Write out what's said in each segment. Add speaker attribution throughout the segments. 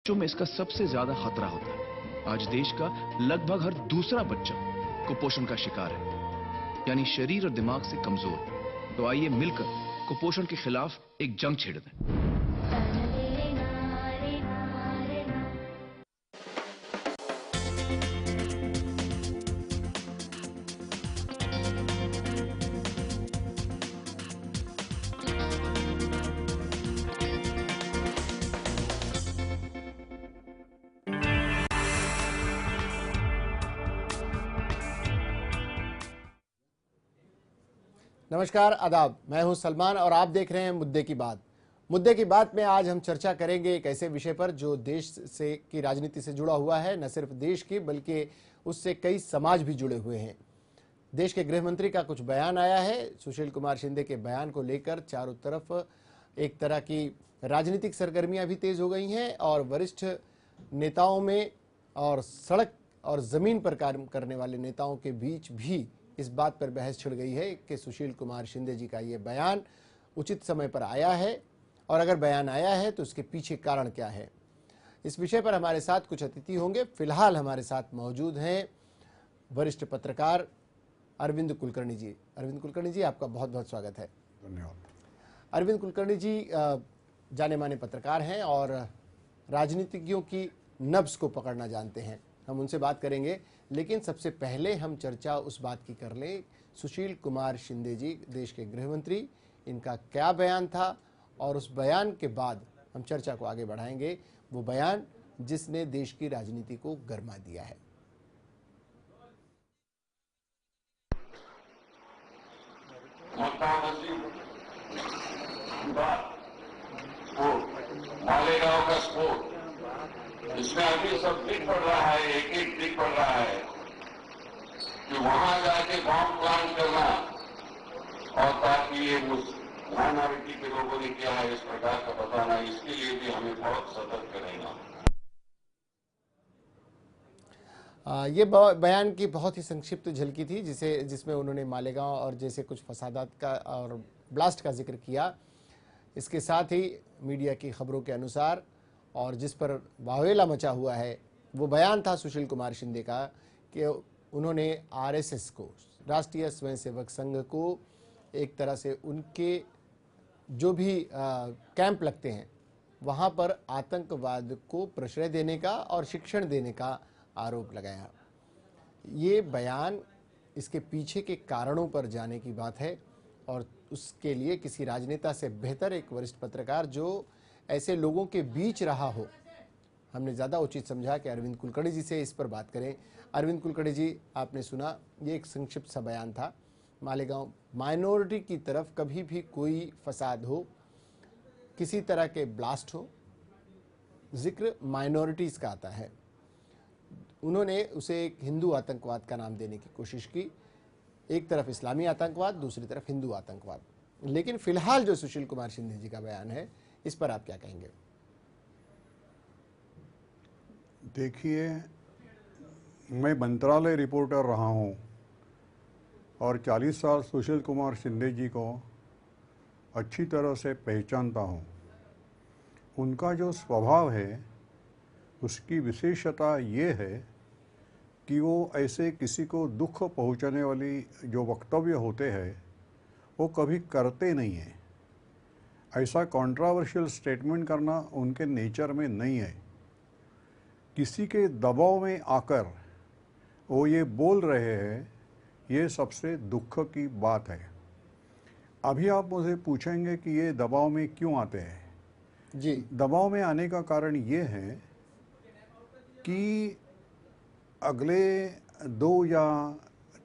Speaker 1: बच्चों में इसका सबसे ज्यादा खतरा होता है। आज देश का लगभग हर दूसरा बच्चा कुपोषण का शिकार है, यानी शरीर और दिमाग से कमजोर। तो आइए मिलकर कुपोषण के खिलाफ एक जंग छेड़ दें।
Speaker 2: नमस्कार, आदाब। मैं हूं सलमान और आप देख रहे हैं मुद्दे की बात। मुद्दे की बात में आज हम चर्चा करेंगे एक ऐसे विषय पर जो देश से की राजनीति से जुड़ा हुआ है। न सिर्फ देश की बल्कि उससे कई समाज भी जुड़े हुए हैं। देश के गृह मंत्री का कुछ बयान आया है। सुशील कुमार शिंदे के बयान को लेकर चारों तरफ एक तरह की राजनीतिक सरगर्मियां भी तेज हो गई हैं और वरिष्ठ नेताओं में और सड़क और जमीन पर काम करने वाले नेताओं के बीच भी इस बात पर बहस छिड़ गई है कि सुशील कुमार शिंदे जी का ये बयान उचित समय पर आया है और अगर बयान आया है तो उसके पीछे कारण क्या है। इस विषय पर हमारे साथ कुछ अतिथि होंगे। फिलहाल हमारे साथ मौजूद हैं वरिष्ठ पत्रकार अरविंद कुलकर्णी जी। अरविंद कुलकर्णी जी, आपका बहुत बहुत स्वागत है।
Speaker 3: धन्यवाद।
Speaker 2: अरविंद कुलकर्णी जी जाने माने पत्रकार हैं और राजनीतिज्ञों की नब्ज को पकड़ना जानते हैं। हम उनसे बात करेंगे, लेकिन सबसे पहले हम चर्चा उस बात की कर लें, सुशील कुमार शिंदे जी देश के गृह मंत्री, इनका क्या बयान था और उस बयान के बाद हम चर्चा को आगे बढ़ाएंगे। वो बयान जिसने देश की राजनीति को गरमा दिया है।
Speaker 4: मालेगांव का स्फोट, इसमें अभी सब दिख पड़ रहा है, एक एक दिख पड़ रहा है कि वहां जाके बॉम्ब प्लांट करना और ताकि ये माइनॉरिटी के लोगों ने किया है इस प्रकार का बताना, इसके लिए भी हमें बहुत सतर्क रहना।
Speaker 2: ये बयान की बहुत ही संक्षिप्त झलकी थी जिसमें उन्होंने मालेगांव और जैसे कुछ फसादात का और ब्लास्ट का जिक्र किया। इसके साथ ही मीडिया की खबरों के अनुसार और जिस पर वावेला मचा हुआ है वो बयान था सुशील कुमार शिंदे का कि उन्होंने आरएसएस को, राष्ट्रीय स्वयंसेवक संघ को, एक तरह से उनके जो भी कैंप लगते हैं वहाँ पर आतंकवाद को प्रश्रय देने का और शिक्षण देने का आरोप लगाया। ये बयान इसके पीछे के कारणों पर जाने की बात है और उसके लिए किसी राजनेता से बेहतर एक वरिष्ठ पत्रकार जो ऐसे लोगों के बीच रहा हो, हमने ज़्यादा उचित समझा कि अरविंद कुलकर्णी जी से इस पर बात करें। अरविंद कुलकर्णी जी, आपने सुना, ये एक संक्षिप्त सा बयान था। मालेगांव माइनॉरिटी की तरफ कभी भी कोई फसाद हो, किसी तरह के ब्लास्ट हो, जिक्र माइनॉरिटीज़ का आता है। उन्होंने उसे एक हिंदू आतंकवाद का नाम देने की कोशिश की, एक तरफ इस्लामी आतंकवाद, दूसरी तरफ हिंदू आतंकवाद। लेकिन फिलहाल जो सुशील कुमार शिंदे जी का बयान है, इस पर आप क्या कहेंगे?
Speaker 3: देखिए, मैं मंत्रालय रिपोर्टर रहा हूं और 40 साल सुशील कुमार शिंदे जी को अच्छी तरह से पहचानता हूं। उनका जो स्वभाव है उसकी विशेषता ये है कि वो ऐसे किसी को दुख पहुंचाने वाली जो वक्तव्य होते हैं वो कभी करते नहीं हैं। ऐसा कंट्रोवर्शियल स्टेटमेंट करना उनके नेचर में नहीं है। किसी के दबाव में आकर वो ये बोल रहे हैं, ये सबसे दुख की बात है। अभी आप मुझे पूछेंगे कि ये दबाव में क्यों आते हैं।
Speaker 2: जी,
Speaker 3: दबाव में आने का कारण ये है कि अगले 2 या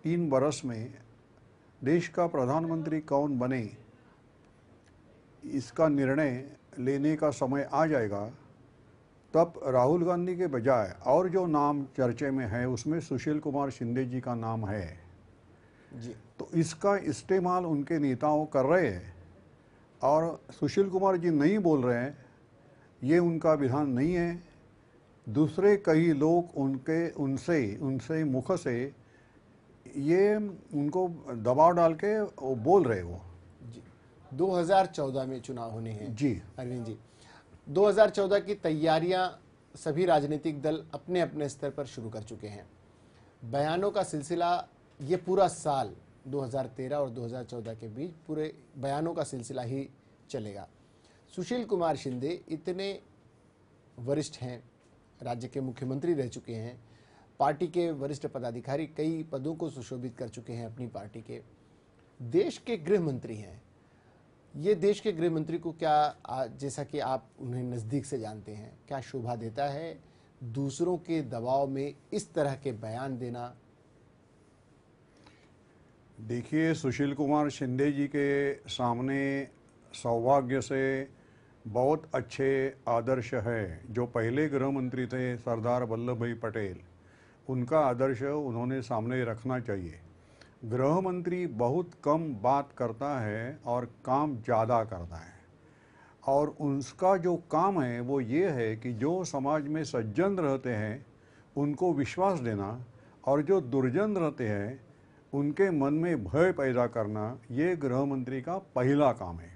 Speaker 3: 3 बरस में देश का प्रधानमंत्री कौन बने, इसका निर्णय लेने का समय आ जाएगा। तब राहुल गांधी के बजाय और जो नाम चर्चे में है उसमें सुशील कुमार शिंदे जी का नाम है।
Speaker 2: जी,
Speaker 3: तो इसका इस्तेमाल उनके नेताओं कर रहे हैं और सुशील कुमार जी नहीं बोल रहे हैं, ये उनका विधान नहीं है। दूसरे कई लोग उनसे मुख से ये उनको दबाव डाल के वो बोल रहे वो।
Speaker 2: जी। 2014 में चुनाव होने हैं।
Speaker 3: जी
Speaker 2: अरविंद जी, 2014 की तैयारियां सभी राजनीतिक दल अपने अपने स्तर पर शुरू कर चुके हैं। बयानों का सिलसिला ये पूरा साल 2013 और 2014 के बीच पूरे बयानों का सिलसिला ही चलेगा। सुशील कुमार शिंदे इतने वरिष्ठ हैं, राज्य के मुख्यमंत्री रह चुके हैं, पार्टी के वरिष्ठ पदाधिकारी कई पदों को सुशोभित कर चुके हैं अपनी पार्टी के, देश के गृह मंत्री हैं। ये देश के गृह मंत्री को क्या, जैसा कि आप उन्हें नज़दीक से जानते हैं, क्या शोभा देता है दूसरों के दबाव में इस तरह के बयान देना?
Speaker 3: देखिए, सुशील कुमार शिंदे जी के सामने सौभाग्य से बहुत अच्छे आदर्श है। जो पहले गृह मंत्री थे सरदार वल्लभ भाई पटेल, उनका आदर्श उन्होंने सामने रखना चाहिए। गृह मंत्री बहुत कम बात करता है और काम ज़्यादा करता है, और उसका जो काम है वो ये है कि जो समाज में सज्जन रहते हैं उनको विश्वास देना, और जो दुर्जन रहते हैं उनके मन में भय पैदा करना, ये गृह मंत्री का पहला काम है।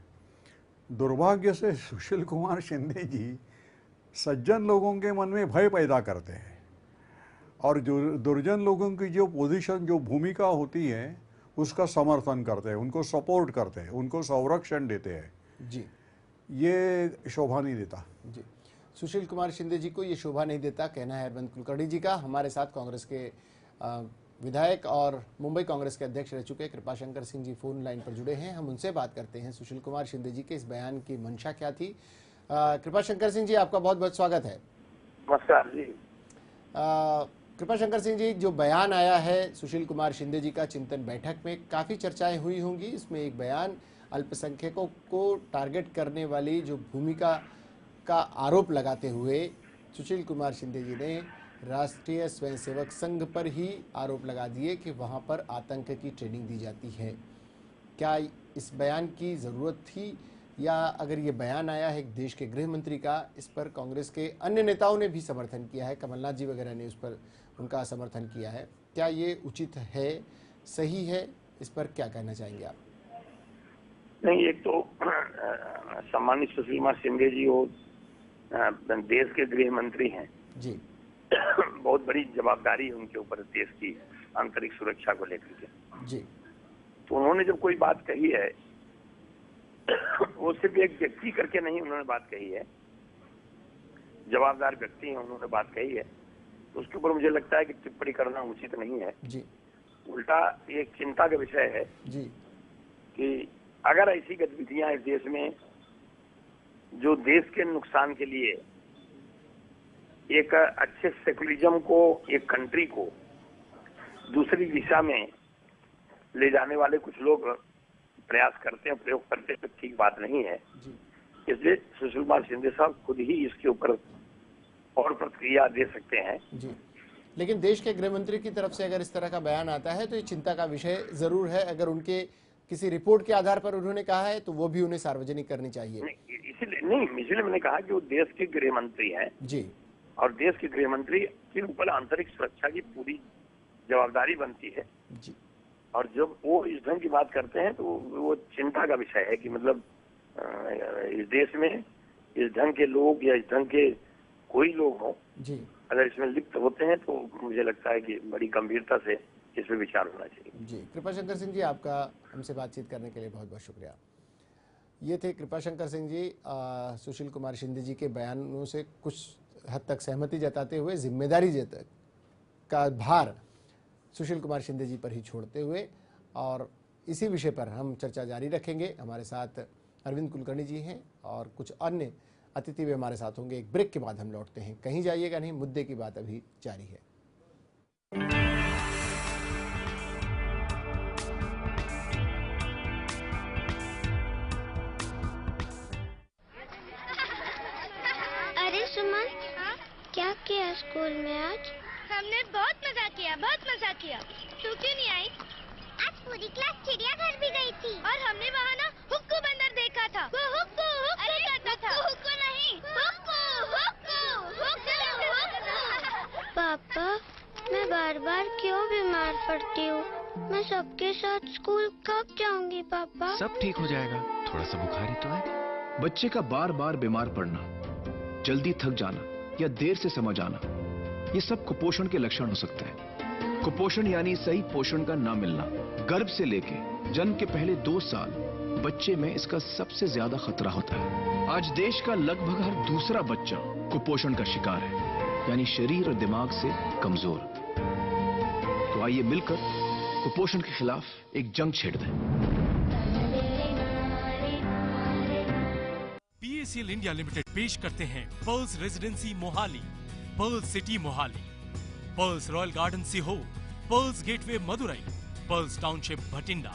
Speaker 3: दुर्भाग्य से सुशील कुमार शिंदे जी सज्जन लोगों के मन में भय पैदा करते हैं, और जो दुर्जन लोगों की जो पोजीशन, जो भूमिका होती है, उसका समर्थन करते हैं, उनको सपोर्ट करते हैं, उनको संरक्षण देते हैं
Speaker 2: जी।
Speaker 3: ये शोभा नहीं देता
Speaker 2: जी, सुशील कुमार शिंदे जी को ये शोभा नहीं देता, कहना है अरविंद कुलकर्णी जी का। हमारे साथ कांग्रेस के विधायक और मुंबई कांग्रेस के अध्यक्ष रह चुके कृपाशंकर सिंह जी फोन लाइन पर जुड़े हैं। हम उनसे बात करते हैं सुशील कुमार शिंदे जी के इस बयान की मंशा क्या थी। कृपाशंकर सिंह जी, आपका बहुत बहुत स्वागत है।
Speaker 5: नमस्कार जी।
Speaker 2: कृपाशंकर सिंह जी, जो बयान आया है सुशील कुमार शिंदे जी का चिंतन बैठक में, काफ़ी चर्चाएं हुई होंगी। इसमें एक बयान अल्पसंख्यकों को टारगेट करने वाली जो भूमिका का आरोप लगाते हुए सुशील कुमार शिंदे जी ने राष्ट्रीय स्वयंसेवक संघ पर ही आरोप लगा दिए कि वहां पर आतंक की ट्रेनिंग दी जाती है। क्या इस बयान की ज़रूरत थी, या अगर ये बयान आया है एक देश के गृह मंत्री का, इस पर कांग्रेस के अन्य नेताओं ने भी समर्थन किया है, कमलनाथ जी वगैरह ने उस पर उनका समर्थन किया है, क्या ये उचित है, सही है? इस पर क्या कहना चाहेंगे आप?
Speaker 5: नहीं, एक तो सम्मानित सुशील कुमार शिंदे जी वो देश के गृह मंत्री हैं
Speaker 2: जी।
Speaker 5: बहुत बड़ी जवाबदारी है उनके ऊपर देश की आंतरिक सुरक्षा को लेकर के
Speaker 2: जी।
Speaker 5: तो उन्होंने जब कोई बात कही है वो सिर्फ एक व्यक्ति करके नहीं उन्होंने बात कही है, जवाबदार व्यक्ति हैं, उन्होंने बात कही है, तो उसके ऊपर मुझे लगता है कि टिप्पणी करना उचित नहीं है
Speaker 2: जी।
Speaker 5: उल्टा एक चिंता का विषय है
Speaker 2: जी
Speaker 5: कि अगर ऐसी गतिविधियां इस देश में जो देश के नुकसान के लिए एक अच्छे सेकुलरिज्म को, एक कंट्री को दूसरी दिशा में ले जाने वाले कुछ लोग प्रयास करते हैं, प्रयोग करते हैं, तो ठीक बात नहीं है। इसलिए सुशील कुमार शिंदे साहब खुद ही इसके ऊपर और प्रतिक्रिया दे सकते हैं
Speaker 2: जी। लेकिन देश के गृह मंत्री की तरफ से अगर इस तरह का बयान आता है तो ये चिंता का विषय जरूर है। अगर उनके किसी रिपोर्ट के आधार पर उन्होंने कहा है तो वो भी उन्हें सार्वजनिक करनी चाहिए।
Speaker 5: इसलिए मैंने कहा कि वो देश के गृह मंत्री हैं
Speaker 2: जी,
Speaker 5: और देश के गृह मंत्री के ऊपर आंतरिक सुरक्षा की पूरी जवाबदारी बनती है
Speaker 2: जी।
Speaker 5: और जब वो इस ढंग की बात करते हैं तो वो चिंता का विषय है कि मतलब इस देश में इस ढंग के लोग या इस ढंग के कोई लोग हों
Speaker 2: जी,
Speaker 5: अगर इसमें लिप्त होते हैं तो मुझे लगता है कि बड़ी गंभीरता से इस पर विचार होना चाहिए।
Speaker 2: जी। कृपाशंकर सिंह जी, आपका हमसे बातचीत करने के लिए बहुत बहुत शुक्रिया। ये थे कृपाशंकर सिंह जी, सुशील कुमार शिंदे जी के बयानों से कुछ हद तक सहमति जताते हुए जिम्मेदारी का भार सुशील कुमार शिंदे जी पर ही छोड़ते हुए, और इसी विषय पर हम चर्चा जारी रखेंगे। हमारे साथ अरविंद कुलकर्णी जी हैं और कुछ अन्य अतिथि भी हमारे साथ होंगे। एक ब्रेक के बाद हम लौटते हैं, कहीं जाइएगा नहीं, मुद्दे की बात अभी जारी है।
Speaker 6: अरे सुमन, क्या किया स्कूल में आज?
Speaker 7: हमने बहुत मजा किया, बहुत मजा किया। तू क्यों नहीं आई?
Speaker 6: आज पूरी क्लास चिड़ियाघर भी गई थी
Speaker 7: और हमने वहाँ ना हुक्कू बंदर देखा था। वो हुक्कू हुक्कू करता था। हुक्कू नहीं, हुक्कू हुक्कू हुक्कू।
Speaker 6: पापा, मैं बार बार क्यों बीमार पड़ती हूँ? मैं सबके साथ स्कूल कब जाऊंगी पापा?
Speaker 1: सब ठीक हो जाएगा, थोड़ा सा बुखार ही तो है। बच्चे का बार बार बीमार पड़ना, जल्दी थक जाना, या देर से समझ आना, ये सब कुपोषण के लक्षण हो सकते हैं। कुपोषण यानी सही पोषण का ना मिलना। गर्भ से लेके जन्म के पहले 2 साल बच्चे में इसका सबसे ज्यादा खतरा होता है। आज देश का लगभग हर दूसरा बच्चा कुपोषण का शिकार है, यानी शरीर और दिमाग से कमजोर। तो आइए मिलकर कुपोषण के खिलाफ एक जंग छेड़ दें।
Speaker 8: PACL इंडिया लिमिटेड पेश करते हैं Pearls Residency Mohali, Pearls City Mohali, Pearls Royal Garden Sehore, Pearls Gateway Madurai, Pearls Township Bathinda,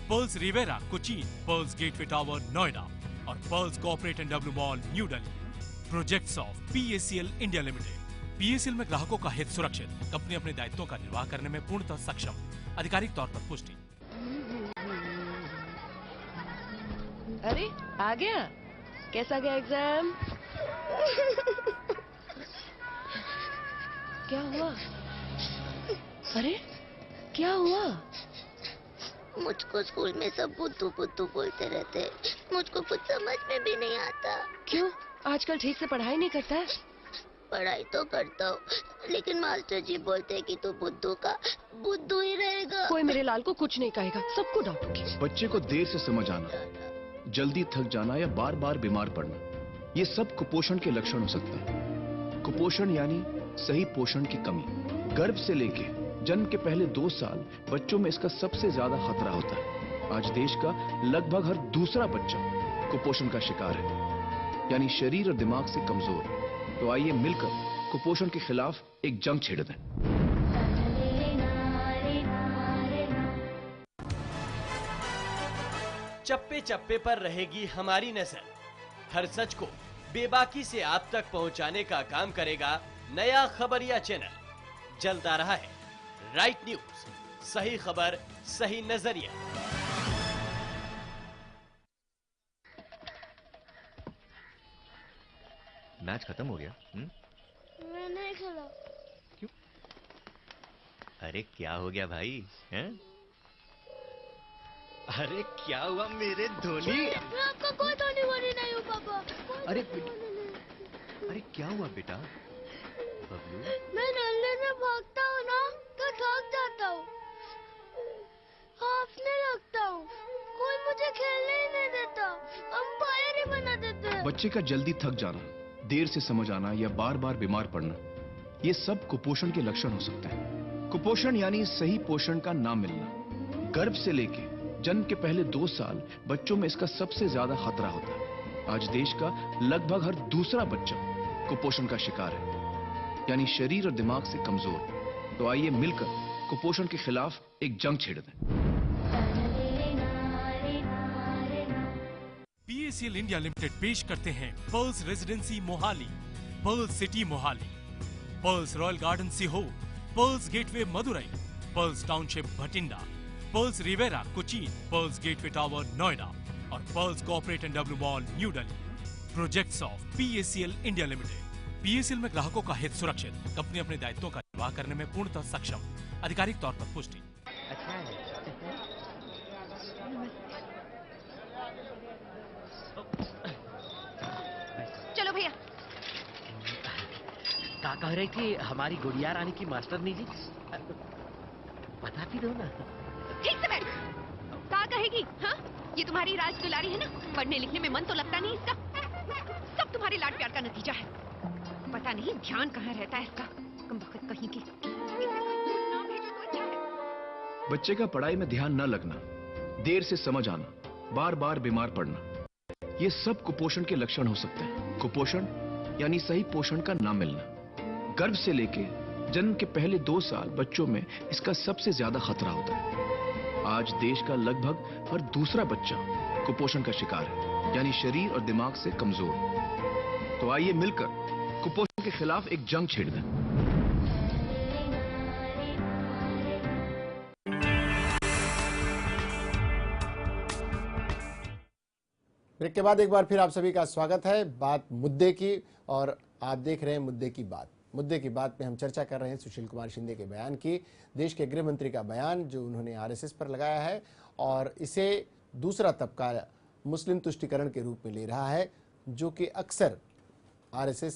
Speaker 8: Pearls Riviera Cochin, Pearls Gateway Tower Noida और Pearls Corporate and W Mall New Delhi. Projects of PACL India Limited. PACL में ग्राहकों का हित सुरक्षित, कंपनी अपने दायित्वों का निर्वाह करने में पूर्णतः सक्षम। आधिकारिक तौर पर पुष्टि।
Speaker 9: अरे आ गया, कैसा गया एग्जाम? क्या हुआ? अरे क्या हुआ?
Speaker 6: मुझको स्कूल में सब बुद्धू बुद्धू बोलते रहते हैं, मुझको कुछ समझ में भी नहीं आता।
Speaker 9: क्यों, आजकल ठीक से पढ़ाई नहीं करता है?
Speaker 6: पढ़ाई तो करता हूँ, लेकिन मास्टर जी बोलते हैं कि तू बुद्धू का बुद्धू ही रहेगा।
Speaker 9: कोई मेरे लाल को कुछ नहीं कहेगा, सबको डांटूंगी।
Speaker 1: बच्चे को देर से समझ आना, जल्दी थक जाना या बार बार बीमार पड़ना, ये सब कुपोषण के लक्षण हो सकते हैं। कुपोषण यानी सही पोषण की कमी। गर्भ से लेके जन्म के पहले 2 साल बच्चों में इसका सबसे ज्यादा खतरा होता है। आज देश का लगभग हर दूसरा बच्चा कुपोषण का शिकार है, यानी शरीर और दिमाग से कमजोर। तो आइए मिलकर कुपोषण के खिलाफ एक जंग छेड़ दें।
Speaker 10: चप्पे चप्पे पर रहेगी हमारी नजर। हर सच को बेबाकी से आप तक पहुंचाने का काम करेगा नया खबरिया चैनल। जल्द आ रहा है राइट न्यूज, सही खबर सही नजरिया।
Speaker 11: मैच खत्म हो गया?
Speaker 6: मैं नहीं खेला।
Speaker 11: क्यों? अरे क्या हो गया भाई? हैं? अरे क्या हुआ मेरे धोनी?
Speaker 6: मैं आपका कोई धोनी वोनी नहीं हूँ पापा।
Speaker 11: अरे क्या हुआ बेटा? बबलू,
Speaker 6: मैं नल्ले में भागता हूँ ना तो थक जाता हूँ, हाफने लगता हूँ, कोई मुझे खेलने ही नहीं देता, अंपायर ही बना देते हैं।
Speaker 1: बच्चे का जल्दी थक जाना, देर से समझ आना या बार बार बीमार पड़ना, ये सब कुपोषण के लक्षण हो सकते हैं। कुपोषण यानी सही पोषण का ना मिलना। गर्भ से लेके जन्म के पहले 2 साल बच्चों में इसका सबसे ज्यादा खतरा होता है। आज देश का लगभग हर दूसरा बच्चा कुपोषण का शिकार है, यानी शरीर और दिमाग से कमजोर। तो आइए मिलकर कुपोषण के खिलाफ एक जंग छेड़ दें।
Speaker 8: PACL इंडिया लिमिटेड पेश करते हैं Pearls Residency Mohali, Pearls City Mohali, Pearls Royal Garden Sehore, Pearls Gateway Madurai, Pearls Township Bathinda, Pearls Riviera Cochin, Pearls Gateway Tower Noida और Pearls Corporate and W Mall New Delhi. Projects of PACL India Limited. PACL में ग्राहकों का हित सुरक्षित, कंपनी अपने दायित्वों का निर्वाह करने में पूर्णतः सक्षम। आधिकारिक तौर पर पुष्टि।
Speaker 9: चलो भैया।
Speaker 11: क्या कह रही थी हमारी गुड़िया रानी की मास्टरनी जी? बता भी दो ना।
Speaker 9: ठीक से बैठ। क्या कहेगी? हाँ, ये तुम्हारी राज दुलारी है ना, पढ़ने लिखने में मन तो लगता नहीं इसका, सब तुम्हारे लाड प्यार का नतीजा है। पता नहीं ध्यान कहाँ रहता है इसका, कमबख्त कहीं की।
Speaker 1: बच्चे का पढ़ाई में ध्यान न लगना, देर से समझ आना, बार बार बीमार पड़ना, ये सब कुपोषण के लक्षण हो सकते हैं। कुपोषण यानी सही पोषण का ना मिलना। गर्भ से लेके जन्म के पहले 2 साल बच्चों में इसका सबसे ज्यादा खतरा होता है। आज देश का लगभग हर दूसरा बच्चा कुपोषण का शिकार है, यानी शरीर और दिमाग से कमजोर। तो आइए मिलकर कुपोषण के खिलाफ एक जंग छेड़ दें।
Speaker 2: ब्रेक के बाद एक बार फिर आप सभी का स्वागत है। बात मुद्दे की, और आप देख रहे हैं मुद्दे की बात। मुद्दे की बात में हम चर्चा कर रहे हैं सुशील कुमार शिंदे के बयान की, देश के गृह मंत्री का बयान जो उन्होंने आरएसएस पर लगाया है और इसे दूसरा तबका मुस्लिम तुष्टिकरण के रूप में ले रहा है, जो कि अक्सर आरएसएस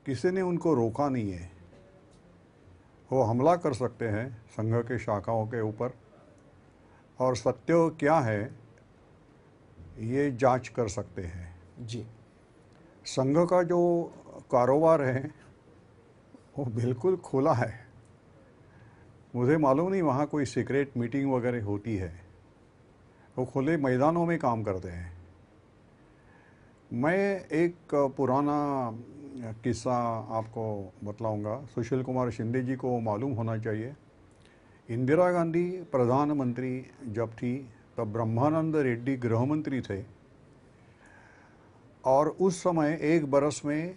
Speaker 3: किसी ने उनको रोका नहीं है। वो हमला कर सकते हैं संघ के शाखाओं के ऊपर और सत्य क्या है ये जांच कर सकते हैं।
Speaker 2: जी,
Speaker 3: संघ का जो कारोबार है वो बिल्कुल खुला है। मुझे मालूम नहीं वहाँ कोई सीक्रेट मीटिंग वगैरह होती है। वो खुले मैदानों में काम करते हैं। मैं एक पुराना किस्सा आपको बतलाऊंगा। सुशील कुमार शिंदे जी को मालूम होना चाहिए, इंदिरा गांधी प्रधानमंत्री जब थी तब ब्रह्मानंद रेड्डी गृह मंत्री थे और उस समय एक बरस में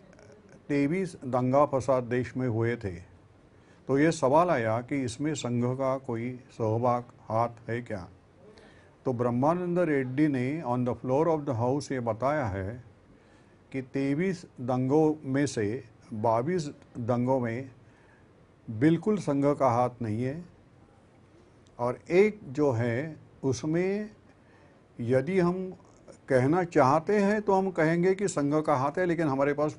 Speaker 3: 23 दंगा फसाद देश में हुए थे। तो ये सवाल आया कि इसमें संघ का कोई सहभाग हाथ है क्या। तो ब्रह्मानंद रेड्डी ने on the floor of the house ये बताया है कि 23 दंगों में से 22 दंगों में बिल्कुल संघ का हाथ नहीं है और एक जो है उसमें यदि हम कहना चाहते हैं तो हम कहेंगे कि संघ का हाथ है, लेकिन हमारे पास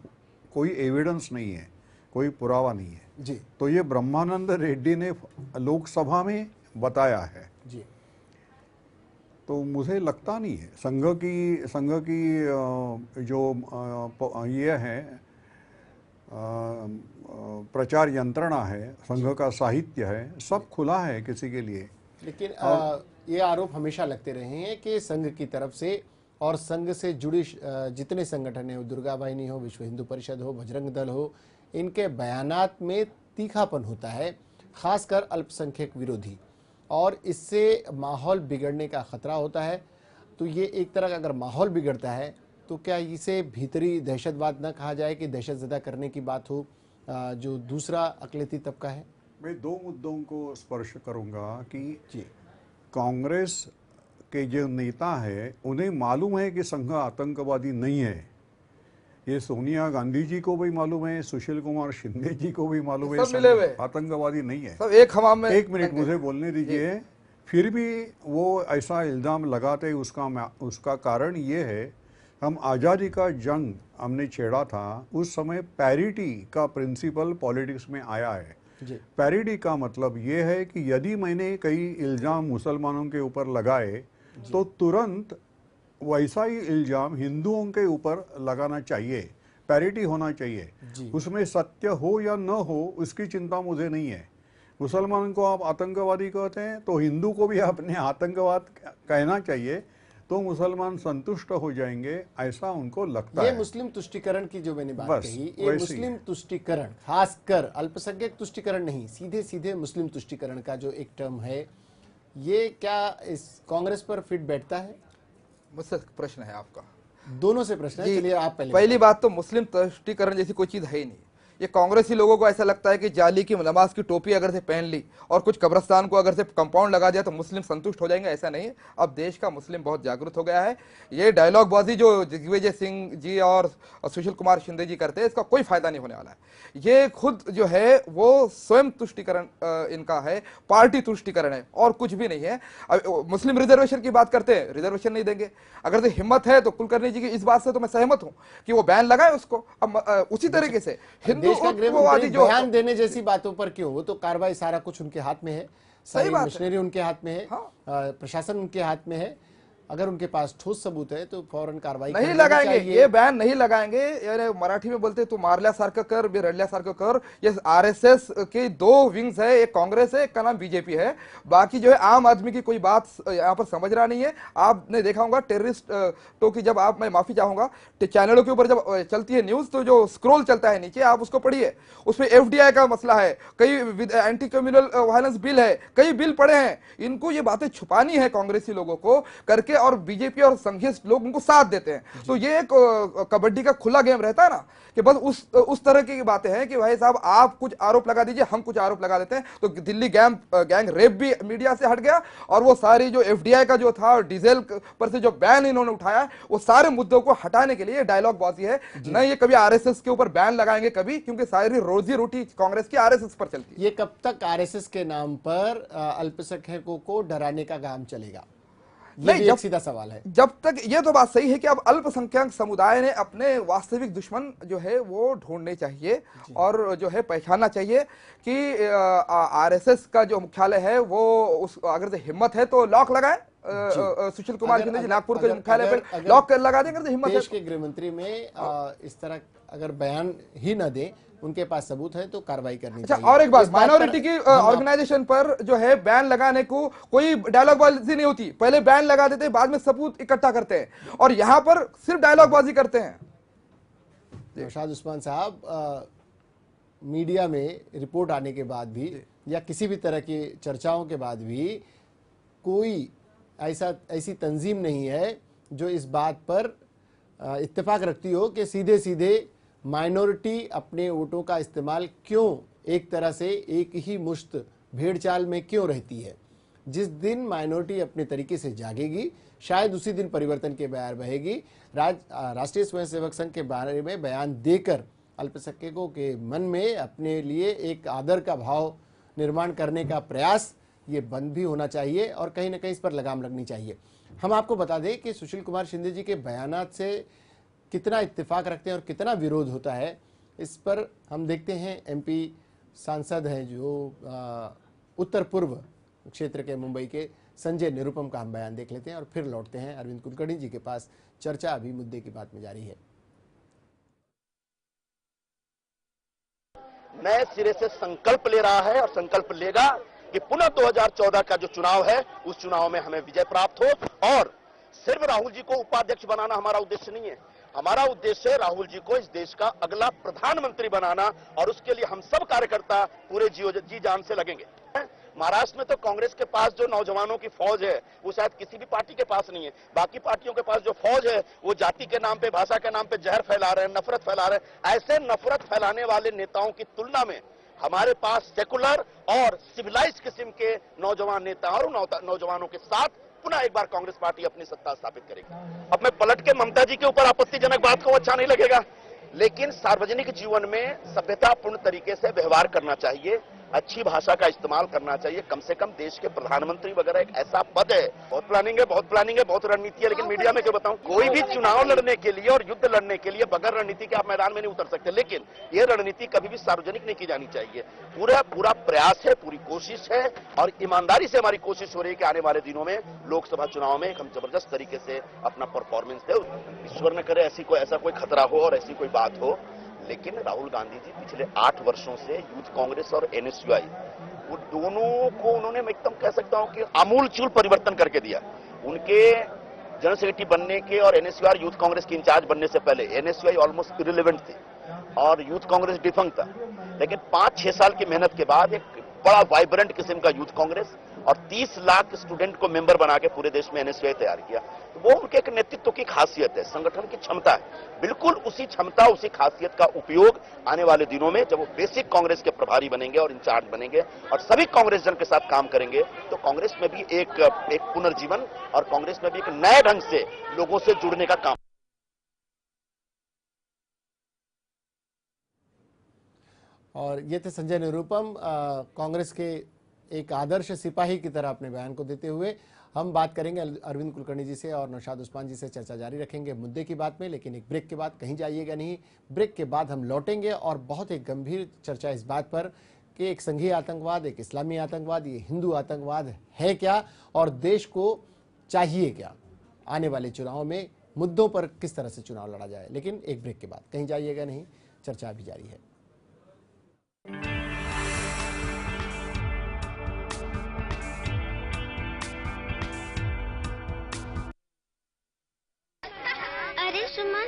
Speaker 3: कोई एविडेंस नहीं है, कोई पुरावा नहीं है
Speaker 2: जी।
Speaker 3: तो ये ब्रह्मानंद रेड्डी ने लोकसभा में बताया है
Speaker 2: जी।
Speaker 3: तो मुझे लगता नहीं है संघ की जो ये है प्रचार यंत्रणा है, संघ का साहित्य है, सब खुला है किसी के लिए।
Speaker 2: लेकिन ये आरोप हमेशा लगते रहे हैं कि संघ की तरफ से और संघ से जुड़ी जितने संगठन हैं, दुर्गा वाहिनी हो, विश्व हिंदू परिषद हो, बजरंग दल हो, इनके बयानात में तीखापन होता है, खासकर अल्पसंख्यक विरोधी, और इससे माहौल बिगड़ने का खतरा होता है। तो ये एक तरह का अगर माहौल बिगड़ता है तो क्या इसे भीतरी दहशतवाद न कहा जाए कि दहशत ज़दा करने की बात हो, जो दूसरा अक़लियती तबका है?
Speaker 3: मैं दो मुद्दों को स्पर्श करूंगा कि
Speaker 2: जी,
Speaker 3: कांग्रेस के जो नेता है उन्हें मालूम है कि संघ आतंकवादी नहीं है। ये सोनिया गांधी जी को भी मालूम है, सुशील कुमार शिंदे जी को भी मालूम है संघ आतंकवादी नहीं है।
Speaker 12: सब एक हमाम में।
Speaker 3: एक मिनट मुझे बोलने दीजिए। फिर भी वो ऐसा इल्ज़ाम लगाते, उसका कारण ये है, हम आज़ादी का जंग हमने छेड़ा था, उस समय पैरिटी का प्रिंसिपल पॉलिटिक्स में आया है। पैरिटी का मतलब ये है कि यदि मैंने कई इल्ज़ाम मुसलमानों के ऊपर लगाए तो तुरंत वैसा ही इल्ज़ाम हिंदुओं के ऊपर लगाना चाहिए, पैरिटी होना चाहिए। उसमें सत्य हो या न हो उसकी चिंता मुझे नहीं है। मुसलमान को आप आतंकवादी कहते हैं तो हिंदू को भी आपने आतंकवाद कहना चाहिए, तो मुसलमान संतुष्ट हो जाएंगे, ऐसा उनको लगता है।
Speaker 2: ये मुस्लिम तुष्टिकरण की जो मैंने बात कही, ये मुस्लिम तुष्टिकरण, खासकर अल्पसंख्यक तुष्टिकरण नहीं, सीधे सीधे मुस्लिम तुष्टिकरण का जो एक टर्म है, ये क्या इस कांग्रेस पर फिट बैठता है?
Speaker 12: मुझसे प्रश्न है आपका,
Speaker 2: दोनों से प्रश्न है। चलिए आप
Speaker 12: पहली बात तो मुस्लिम तुष्टिकरण जैसी कोई चीज है ही नहीं। ये कांग्रेसी लोगों को ऐसा लगता है कि जाली की नमाज की टोपी अगर से पहन ली और कुछ कब्रिस्तान को अगर से कंपाउंड लगा दिया तो मुस्लिम संतुष्ट हो जाएंगे, ऐसा नहीं है। अब देश का मुस्लिम बहुत जागरूक हो गया है। ये डायलॉग बाजी जो दिग्विजय सिंह जी और सुशील कुमार शिंदे जी करते हैं, इसका कोई फायदा नहीं होने वाला है। ये खुद जो है वो स्वयं तुष्टिकरण इनका है, पार्टी तुष्टिकरण है और कुछ भी नहीं है। अब मुस्लिम रिजर्वेशन की बात करते हैं, रिजर्वेशन नहीं देंगे। अगर से हिम्मत है तो कुलकर्णी जी की इस बात से तो मैं सहमत हूं कि वो बैन लगाए उसको। अब उसी तरीके से
Speaker 2: देश का गृहमंत्री बयान देने जैसी बातों पर क्यों? वो तो कार्रवाई सारा कुछ उनके हाथ में है, सारी मशीनरी उनके हाथ में है, प्रशासन उनके हाथ में है। अगर उनके पास ठोस सबूत है तो फौरन कार्रवाई
Speaker 12: नहीं लगाएंगे, ये बैन नहीं लगाएंगे। यानी मराठी में बोलते तू मारल्यासारखं कर, रडल्यासारखं कर। ये आरएसएस के दो विंग्स है, एक कांग्रेस है, एक का नाम बीजेपी है। बाकी जो है आम आदमी की कोई बात यहाँ पर समझ रहा नहीं है। आपने देखा होगा टेररिस्टों की जब आप, मैं माफी चाहूंगा, चैनलों के ऊपर जब चलती है न्यूज तो जो स्क्रोल चलता है नीचे, आप उसको पढ़िए, उसमें एफडीआई का मसला है, कई एंटी कम्युनल वायलेंस बिल है, कई बिल पड़े हैं। इनको ये बातें छुपानी है कांग्रेसी लोगों को करके, और बीजेपी और संघीय लोग उनको साथ देते हैं। तो ये एक कबड्डी का खुला गेम रहता है ना, कि बस उस तरह की बातें हैं कि भाई साहब आप कुछ आरोप लगा दीजिए, हम कुछ आरोप लगा देते हैं। तो दिल्ली गैंग रेप भी मीडिया से हट गया, और वो सारी जो एफडीआई का जो था, डीजल पर से जो बैन इन्होंने उठाया, वो सारे मुद्दों को हटाने के लिए डायलॉग बाजी है। न ये कभी आरएसएस के ऊपर बैन लगाएंगे कभी, क्योंकि सारी रोजी रोटी कांग्रेस की आरएसएस पर चलती है।
Speaker 2: ये कब तक आरएसएस के नाम पर अल्पसंख्यकों को डराने का काम चलेगा? ये भी एक सीधा सवाल है।
Speaker 12: जब तक ये तो बात सही है कि अब अल्पसंख्यक समुदाय ने अपने वास्तविक दुश्मन जो है वो ढूंढने चाहिए और जो है पहचानना चाहिए कि आरएसएस का जो मुख्यालय है वो उस अगर से हिम्मत है तो लॉक लगाए। सुशील कुमार शिंदे जी नागपुर के मुख्यालय पर लॉक लगा देंगे तो हिम्मत है।
Speaker 2: देश के गृह मंत्री में इस तरह अगर बयान ही न दे, उनके पास सबूत है तो कार्रवाई करनी चाहिए।
Speaker 12: और एक बात, माइनॉरिटी की ऑर्गेनाइजेशन पर जो है बैन लगाने को कोई डायलॉग बाजी नहीं होती, पहले बैन लगा देते हैं, बाद में सबूत इकट्ठा करते हैं, और यहाँ पर सिर्फ डायलॉग बाजी करते हैं।
Speaker 2: नौशाद उस्मान साहब, मीडिया में रिपोर्ट आने के बाद भी या किसी भी तरह की चर्चाओं के बाद भी कोई ऐसी तंजीम नहीं है जो इस बात पर इत्तेफाक रखती हो कि सीधे सीधे माइनॉरिटी अपने वोटों का इस्तेमाल क्यों एक तरह से एक ही मुश्त भेड़चाल में क्यों रहती है। जिस दिन माइनॉरिटी अपने तरीके से जागेगी, शायद उसी दिन परिवर्तन की बयार बहेगी। राष्ट्रीय स्वयंसेवक संघ के बारे में बयान देकर अल्पसंख्यकों के मन में अपने लिए एक आदर का भाव निर्माण करने का प्रयास ये बंद भी होना चाहिए और कहीं ना कहीं इस पर लगाम लगनी चाहिए। हम आपको बता दें कि सुशील कुमार शिंदे जी के बयानात से कितना इत्तेफाक रखते हैं और कितना विरोध होता है, इस पर हम देखते हैं। एमपी सांसद हैं जो उत्तर पूर्व क्षेत्र के मुंबई के संजय निरुपम का हम बयान देख लेते हैं और फिर लौटते हैं अरविंद कुलकर्णी जी के पास। चर्चा अभी मुद्दे की बात में जारी है।
Speaker 13: नए सिरे से संकल्प ले रहा है और संकल्प लेगा कि पुनः 2014 का जो चुनाव है उस चुनाव में हमें विजय प्राप्त हो। और सिर्फ राहुल जी को उपाध्यक्ष बनाना हमारा उद्देश्य नहीं है, हमारा उद्देश्य है राहुल जी को इस देश का अगला प्रधानमंत्री बनाना, और उसके लिए हम सब कार्यकर्ता पूरे जी जान से लगेंगे। महाराष्ट्र में तो कांग्रेस के पास जो नौजवानों की फौज है वो शायद किसी भी पार्टी के पास नहीं है। बाकी पार्टियों के पास जो फौज है वो जाति के नाम पे, भाषा के नाम पे जहर फैला रहे हैं, नफरत फैला रहे हैं। ऐसे नफरत फैलाने वाले नेताओं की तुलना में हमारे पास सेकुलर और सिविलाइज्ड किस्म के नौजवान नेता और नौजवानों के साथ पुनः एक बार कांग्रेस पार्टी अपनी सत्ता स्थापित करेगी। अब मैं पलट के ममता जी के ऊपर आपत्तिजनक बात को अच्छा नहीं लगेगा, लेकिन सार्वजनिक जीवन में सभ्यतापूर्ण तरीके से व्यवहार करना चाहिए, अच्छी भाषा का इस्तेमाल करना चाहिए। कम से कम देश के प्रधानमंत्री वगैरह एक ऐसा पद है, बहुत प्लानिंग है, बहुत रणनीति है, लेकिन मीडिया में क्यों बताऊं। कोई भी चुनाव लड़ने के लिए और युद्ध लड़ने के लिए बगैर रणनीति के आप मैदान में नहीं उतर सकते, लेकिन ये रणनीति कभी भी सार्वजनिक नहीं की जानी चाहिए। पूरा प्रयास है, पूरी कोशिश है और ईमानदारी से हमारी कोशिश हो रही है कि आने वाले दिनों में लोकसभा चुनाव में हम जबरदस्त तरीके से अपना परफॉर्मेंस दे। ईश्वर न करे ऐसा कोई खतरा हो और ऐसी कोई बात हो, लेकिन राहुल गांधी जी पिछले 8 वर्षों से यूथ कांग्रेस और एनएसयूआई वो दोनों को उन्होंने, मैं एकदम कह सकता हूं कि आमूल-चूल परिवर्तन करके दिया। उनके जनरल सेक्रेटरी बनने के और एनएसयूआई यूथ कांग्रेस की इंचार्ज बनने से पहले एनएसयूआई ऑलमोस्ट इररिलेवेंट थी और यूथ कांग्रेस डिफंक्ट था, लेकिन 5-6 साल की मेहनत के बाद एक बड़ा वाइब्रेंट किस्म का यूथ कांग्रेस और 30 लाख स्टूडेंट को मेंबर बना के पूरे देश में एनएसयूआई तैयार किया। तो वो उनके एक नेतृत्व की खासियत है, संगठन की क्षमता है। बिल्कुल उसी क्षमता, उसी खासियत का उपयोग आने वाले दिनों में जब वो बेसिक कांग्रेस के प्रभारी बनेंगे और इंचार्ज बनेंगे और सभी कांग्रेस जन के साथ काम करेंगे, तो कांग्रेस में भी एक पुनर्जीवन और कांग्रेस में भी एक नए ढंग से लोगों से जुड़ने का काम।
Speaker 2: और ये थे संजय निरुपम, कांग्रेस के एक आदर्श सिपाही की तरह अपने बयान को देते हुए। हम बात करेंगे अरविंद कुलकर्णी जी से और नौशाद उस्मान जी से, चर्चा जारी रखेंगे मुद्दे की बात में, लेकिन एक ब्रेक के बाद कहीं जाइएगा नहीं। ब्रेक के बाद हम लौटेंगे और बहुत एक गंभीर चर्चा इस बात पर कि एक संघीय आतंकवाद, एक इस्लामी आतंकवाद, ये हिंदू आतंकवाद है क्या और देश को चाहिए क्या। आने वाले चुनाव में मुद्दों पर किस तरह से चुनाव लड़ा जाए, लेकिन एक ब्रेक के बाद कहीं जाइएगा नहीं, चर्चा अभी जारी है।
Speaker 6: अरे सुमन,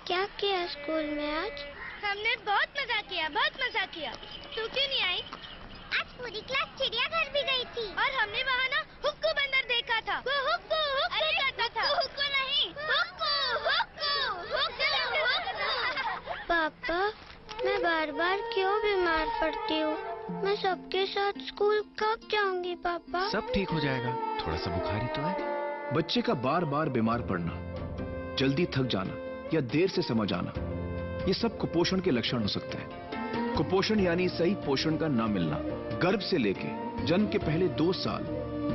Speaker 6: क्या किया स्कूल में आज?
Speaker 7: हमने बहुत मजा किया, बहुत मजा किया। तू क्यों नहीं आई? आज पूरी क्लास चिड़ियाघर भी गई थी और हमने वहाँ ना हुक्कू बंदर देखा था। वो हुक्कू अरे कहता था। हुक्कू नहीं, हुक्कू हुक्कू हुक्कू।
Speaker 6: पापा, मैं बार बार क्यों बीमार पड़ती हूँ? मैं सबके साथ स्कूल कब जाऊंगी पापा?
Speaker 1: सब ठीक हो जाएगा, थोड़ा सा बुखार ही तो है। बच्चे का बार बार बीमार पड़ना, जल्दी थक जाना या देर से समझ आना, ये सब कुपोषण के लक्षण हो सकते हैं। कुपोषण यानी सही पोषण का न मिलना। गर्भ से लेके जन्म के पहले 2 साल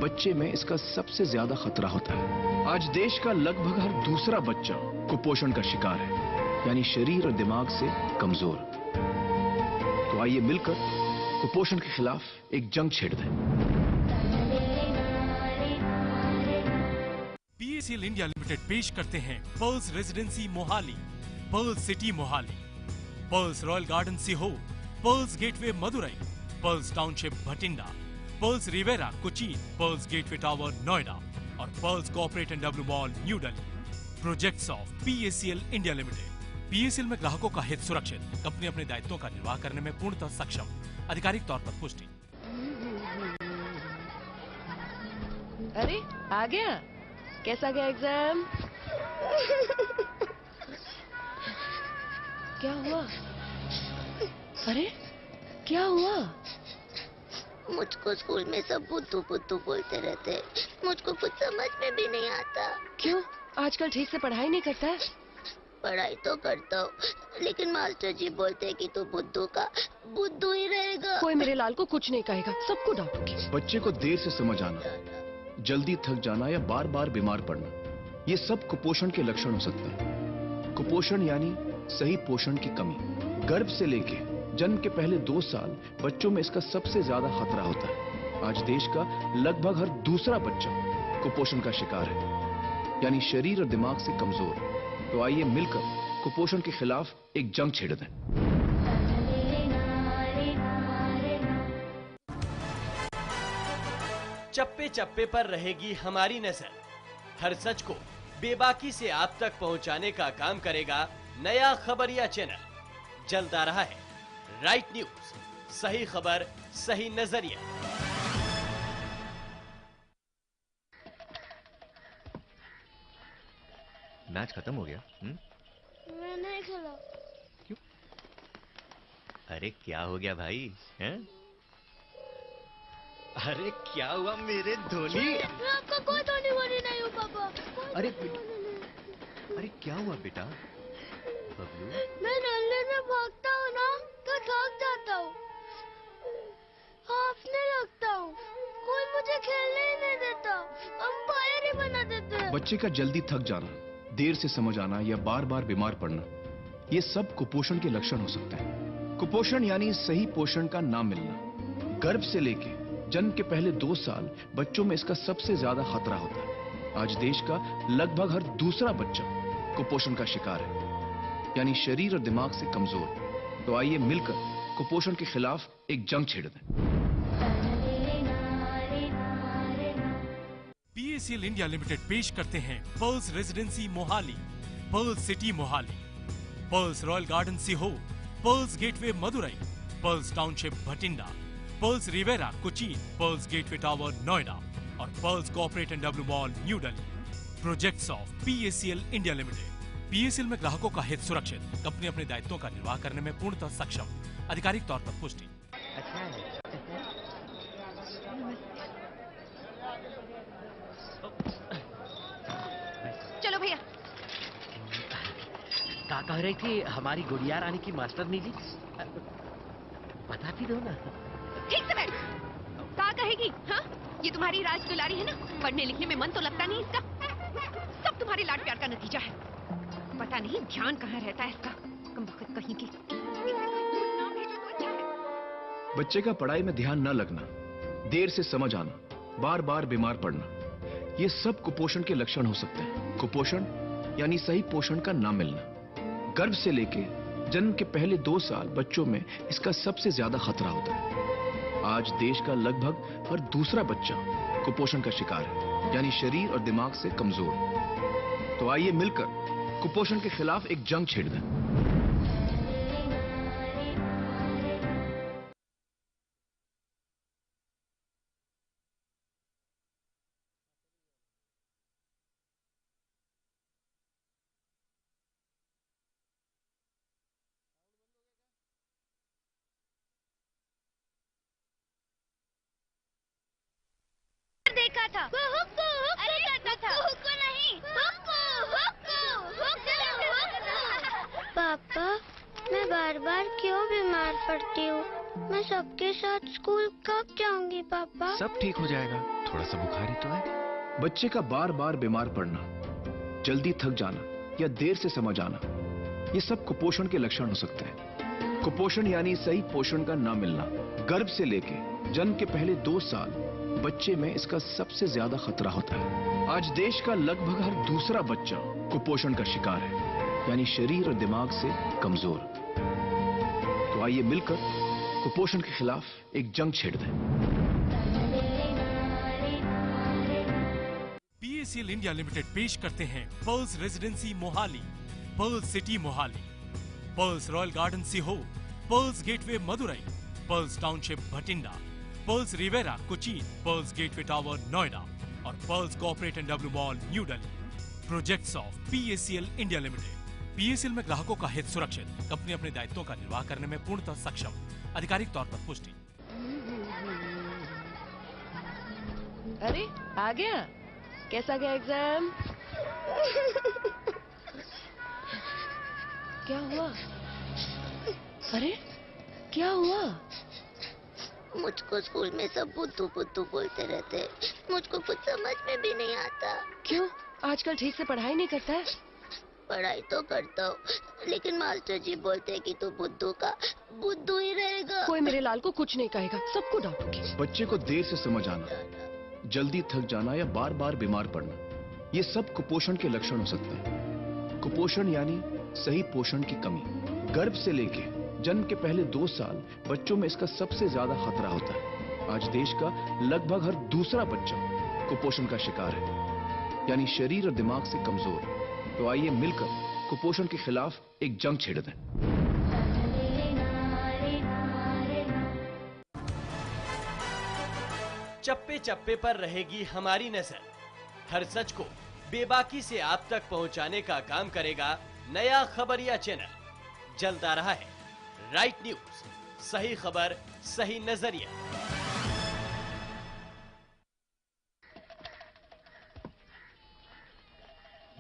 Speaker 1: बच्चे में इसका सबसे ज्यादा खतरा होता है। आज देश का लगभग हर दूसरा बच्चा कुपोषण का शिकार है, यानी शरीर और दिमाग से कमजोर। तो आइए मिलकर कुपोषण के खिलाफ एक जंग छेड़ दें।
Speaker 8: PACL इंडिया लिमिटेड पेश करते हैं Pearls Residency Mohali, Pearls City Mohali, Pearls Royal Garden Sehore, Pearls Gateway Madurai, Pearls Township Bathinda, Pearls Riviera Cochin, Pearls Gateway Tower Noida और Pearls Corporate and W Mall New Delhi. Projects of PACL India Limited. PACL में ग्राहकों का हित सुरक्षित, कंपनी अपने दायित्वों का निर्वाह करने में पूर्णतः सक्षम। आधिकारिक तौर पर पुष्टि।
Speaker 14: अरे आ गया, कैसा गया एग्जाम? क्या हुआ? अरे क्या हुआ?
Speaker 6: मुझको स्कूल में सब बुद्धू बुद्धू बोलते रहते, मुझको कुछ समझ में भी नहीं आता।
Speaker 14: क्यों, आजकल ठीक से पढ़ाई नहीं करता है?
Speaker 6: पढ़ाई तो करता हूँ, लेकिन मास्टर जी बोलते हैं कि तू बुद्धू का बुद्धू ही रहेगा।
Speaker 14: कोई मेरे लाल को कुछ नहीं कहेगा, सबको डांटूंगी।
Speaker 1: बच्चे को देर से समझ आना, जल्दी थक जाना या बार बार बीमार पड़ना, ये सब कुपोषण के लक्षण हो सकते हैं। कुपोषण यानी सही पोषण की कमी। गर्भ से लेके जन्म के पहले 2 साल बच्चों में इसका सबसे ज्यादा खतरा होता है। आज देश का लगभग हर दूसरा बच्चा कुपोषण का शिकार है, यानी शरीर और दिमाग से कमजोर। तो आइए मिलकर कुपोषण के खिलाफ एक जंग छेड़ दें।
Speaker 10: चप्पे चप्पे पर रहेगी हमारी नजर। हर सच को बेबाकी से आप तक पहुंचाने का काम करेगा नया खबरिया चैनल। जल्द आ रहा है राइट न्यूज, सही खबर सही नजरिया।
Speaker 15: मैच खत्म हो गया?
Speaker 6: मैं नहीं खेला।
Speaker 15: क्यों? अरे क्या हो गया भाई? हैं? अरे क्या हुआ मेरे धोनी?
Speaker 6: मैं आपका कोई धोनी वोनी नहीं हूँ पापा।
Speaker 15: अरे क्या हुआ बेटा? बबलू,
Speaker 6: मैं नल्ले में भागता हूँ ना तो थक जाता हूँ, हाफने लगता हूँ, कोई मुझे खेलने ही नहीं देता, अंपायर ही बना देते हैं।
Speaker 1: बच्चे का जल्दी थक जाना, देर से समझ आना या बार बार बीमार पड़ना, ये सब कुपोषण के लक्षण हो सकते हैं। कुपोषण यानी सही पोषण का ना मिलना। गर्भ से लेके जन्म के पहले 2 साल बच्चों में इसका सबसे ज्यादा खतरा होता है। आज देश का लगभग हर दूसरा बच्चा कुपोषण का शिकार है, यानी शरीर और दिमाग से कमजोर। तो आइए मिलकर कुपोषण के खिलाफ एक जंग छेड़ दें।
Speaker 8: PACL इंडिया लिमिटेड पेश करते हैं Pearls Residency Mohali, Pearls City Mohali, Pearls Royal Garden Sehore, Pearls Gateway Madurai, Pearls Township Bathinda, Pearls Riviera Cochin, Pearls Gateway Tower Noida और Pearls Corporate and W Mall New Delhi. Projects of PACL India Limited. PACL में ग्राहकों का हित सुरक्षित, कंपनी अपने दायित्वों का निर्वाह करने में पूर्णतः सक्षम। आधिकारिक तौर पर पुष्टि।
Speaker 9: चलो भैया।
Speaker 11: क्या कह रही थी हमारी गुड़िया रानी की मास्टरनी जी? बता भी दो ना।
Speaker 9: ठीक से बैठ। क्या कहेगी? हाँ, ये तुम्हारी राज दुलारी है ना, पढ़ने लिखने में मन तो लगता नहीं इसका, सब तुम्हारे लाड प्यार का नतीजा है। पता नहीं ध्यान कहाँ रहता है इसका, कमबख्त कहीं की।
Speaker 1: बच्चे का पढ़ाई में ध्यान न लगना, देर से समझ आना, बार बार बीमार पड़ना, ये सब कुपोषण के लक्षण हो सकते हैं। कुपोषण यानी सही पोषण का ना मिलना। गर्भ से लेके जन्म के पहले 2 साल बच्चों में इसका सबसे ज्यादा खतरा होता है। आज देश का लगभग हर दूसरा बच्चा कुपोषण का शिकार है, यानी शरीर और दिमाग से कमजोर। तो आइए मिलकर कुपोषण के खिलाफ एक जंग छेड़ दें।
Speaker 7: देखा था वो हुक्कू अरे करता था हुक्कू नहीं हुक्कू हुक्कू हुक्कू पापा
Speaker 6: मैं बार बार क्यों बीमार पड़ती हूँ? मैं सबके साथ स्कूल कब जाऊंगी पापा?
Speaker 1: सब ठीक हो जाएगा, थोड़ा सा बुखार ही तो है। बच्चे का बार बार बीमार पड़ना, जल्दी थक जाना या देर से समझ आना, ये सब कुपोषण के लक्षण हो सकते हैं। कुपोषण यानी सही पोषण का ना मिलना। गर्भ से लेके जन्म के पहले 2 साल बच्चे में इसका सबसे ज्यादा खतरा होता है। आज देश का लगभग हर दूसरा बच्चा कुपोषण का शिकार है, यानी शरीर और दिमाग से कमजोर। तो आइए मिलकर कुपोषण के खिलाफ एक जंग छेड़ दें।
Speaker 8: PACL इंडिया लिमिटेड पेश करते हैं Pearls Residency Mohali, Pearls City Mohali, Pearls Royal Garden Sehore, Pearls Gateway Madurai, Pearls Township Bathinda, Pearls Riviera Cochin, Pearls Gateway Tower Noida और Pearls Corporate and W Mall New Delhi. Projects of PACL India Limited. PACL में ग्राहकों का हित सुरक्षित, कंपनी अपने दायित्वों का निर्वाह करने में पूर्णतः सक्षम। आधिकारिक तौर पर पुष्टि।
Speaker 14: अरे आ गया, कैसा गया एग्जाम? क्या हुआ? अरे क्या हुआ?
Speaker 6: मुझको स्कूल में सब बुद्धू बुद्धू बोलते रहते हैं, मुझको कुछ समझ में भी नहीं आता।
Speaker 14: क्यों, आजकल ठीक से पढ़ाई नहीं करता है?
Speaker 6: पढ़ाई तो करता हूँ, लेकिन मास्टर जी बोलते हैं कि तू बुद्धू का बुद्धू ही रहेगा।
Speaker 14: कोई मेरे लाल को कुछ नहीं कहेगा, सबको डांटूंगी।
Speaker 1: बच्चे को देर से समझ आना, जल्दी थक जाना या बार बार बीमार पड़ना, ये सब कुपोषण के लक्षण हो सकते हैं। कुपोषण यानी सही पोषण की कमी। गर्भ से लेके जन्म के पहले 2 साल बच्चों में इसका सबसे ज्यादा खतरा होता है। आज देश का लगभग हर दूसरा बच्चा कुपोषण का शिकार है, यानी शरीर और दिमाग से कमजोर। तो आइए मिलकर कुपोषण के खिलाफ एक जंग छेड़ दें।
Speaker 10: चप्पे चप्पे पर रहेगी हमारी नजर। हर सच को बेबाकी से आप तक पहुंचाने का काम करेगा नया खबरिया चैनल। जल्द आ रहा है राइट न्यूज, सही खबर सही नजरिया।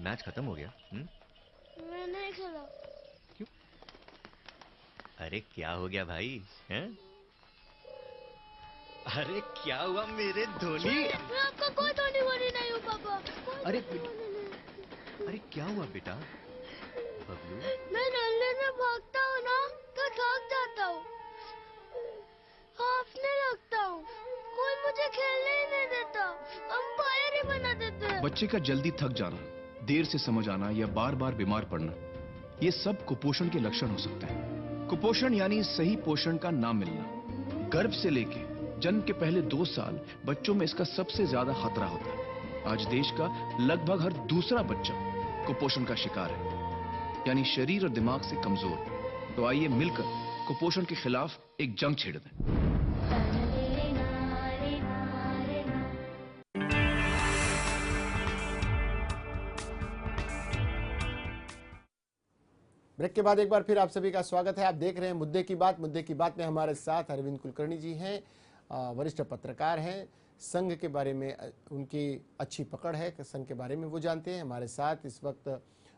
Speaker 15: मैच खत्म हो गया?
Speaker 6: मैं नहीं खेला।
Speaker 15: क्यों? अरे क्या हो गया भाई? हैं? अरे क्या हुआ मेरे धोनी?
Speaker 6: मैं आपका कोई धोनी वोनी नहीं हूँ पापा।
Speaker 15: अरे क्या हुआ बेटा? बबलू,
Speaker 6: मैं नल्ले में भागता हूँ ना तो थक जाता हूँ, हाफने लगता हूँ, कोई मुझे खेलने ही नहीं देता, अंपायर ही बना देते हैं।
Speaker 1: बच्चे का जल्दी थक जाना, देर से समझ आना या बार बार बीमार पड़ना, ये सब कुपोषण के लक्षण हो सकते हैं। कुपोषण यानी सही पोषण का ना मिलना। गर्भ से लेके जन्म के पहले 2 साल बच्चों में इसका सबसे ज्यादा खतरा होता है। आज देश का लगभग हर दूसरा बच्चा कुपोषण का शिकार है, यानी शरीर और दिमाग से कमजोर। तो आइए मिलकर कुपोषण के खिलाफ एक जंग छेड़ दें।
Speaker 2: ब्रेक के बाद एक बार फिर आप सभी का स्वागत है। आप देख रहे हैं मुद्दे की बात। मुद्दे की बात में हमारे साथ अरविंद कुलकर्णी जी हैं, वरिष्ठ पत्रकार हैं। संघ के बारे में उनकी अच्छी पकड़ है, संघ के बारे में वो जानते हैं। हमारे साथ इस वक्त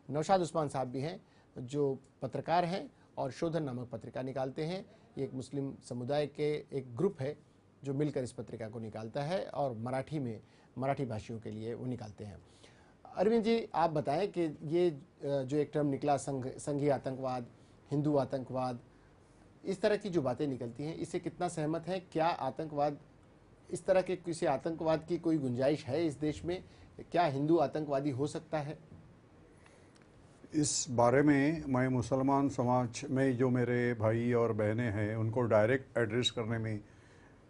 Speaker 2: नौशाद उस्मान साहब भी हैं, जो पत्रकार हैं और शोधन नामक पत्रिका निकालते हैं। ये एक मुस्लिम समुदाय के एक ग्रुप है जो मिलकर इस पत्रिका को निकालता है और मराठी भाषियों के लिए वो निकालते हैं। अरविंद जी, आप बताएं कि ये जो एक टर्म निकला संघीय आतंकवाद, हिंदू आतंकवाद, इस तरह की जो बातें निकलती हैं, इससे कितना सहमत है? क्या आतंकवाद, इस तरह के किसी आतंकवाद की कोई गुंजाइश है इस देश में? क्या हिंदू आतंकवादी हो सकता है?
Speaker 3: इस बारे में मैं मुसलमान समाज में जो मेरे भाई और बहनें हैं उनको डायरेक्ट एड्रेस करने में